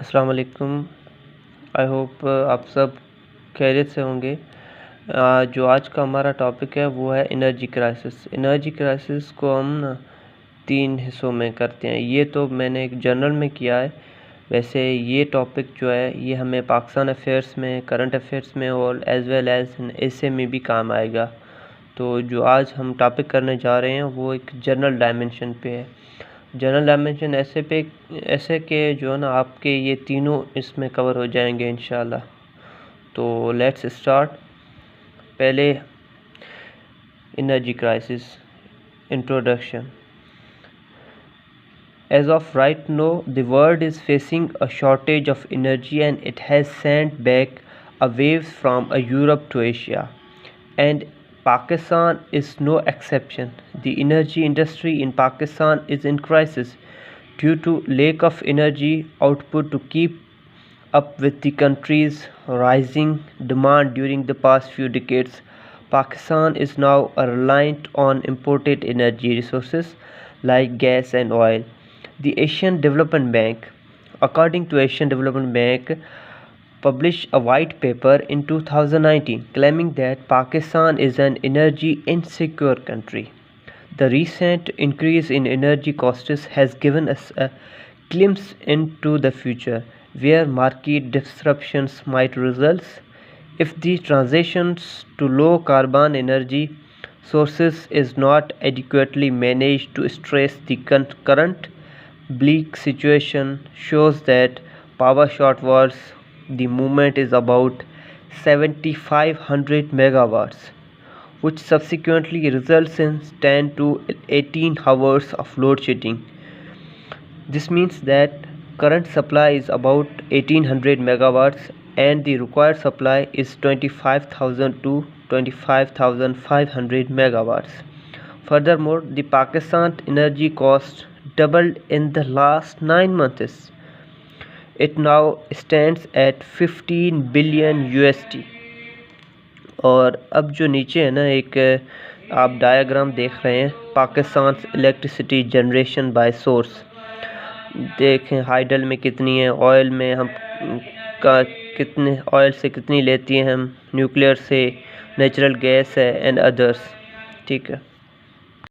अस्सलाम वालेकुम। I hope आप सब खैरियत से होंगे। जो आज का हमारा टॉपिक है वो है एनर्जी क्राइसिस। एनर्जी क्राइसिस को हम ना 3 हिस्सों में करते हैं। ये तो मैंने एक जनरल में किया है। वैसे ये टॉपिक जो है ये हमें पाकिस्तान अफेयर्स में, करंट अफेयर्स में और एज़ वेल एज़ ऐसे में भी काम आएगा। तो जो आज हम टॉपिक करने जा रहे हैं वो एक जनरल डायमेंशन पे है। जनरल डायमेंशन ऐसे के जो है ना आपके ये तीनों इसमें कवर हो जाएंगे इंशाल्लाह। तो लेट्स स्टार्ट। पहले energy crisis introduction. As of right now, the world is facing a shortage of energy and it has sent back waves from Europe to Asia. And Pakistan is no exception. The energy industry in Pakistan is in crisis due to lack of energy output to keep up with the country's rising demand during the past few decades. Pakistan is now reliant on imported energy resources like gas and oil. The Asian Development Bank, according to Asian Development Bank, published a white paper in 2019 claiming that Pakistan is an energy insecure country. The recent increase in energy costs has given us a glimpse into the future where market disruptions might result if the transitions to low carbon energy sources is not adequately managed to stress the current bleak situation shows that power short was the movement is about 7500 megawatts, which subsequently results in 10 to 18 hours of load shedding. This means that current supply is about 1800 megawatts and the required supply is 25,000 to 25,500 megawatts. Furthermore, the Pakistan energy cost doubled in the last 9 months. It now stands at 15 billion USD. और अब जो नीचे है ना एक आप diagram देख रहे हैं Pakistan electricity generation by source. देखें हाइडल में कितनी है, ऑयल में हम का कितने ऑयल से कितनी लेती हैं हम, न्यूक्लियर से, नेचुरल गैस है एंड अदर्स। ठीक है।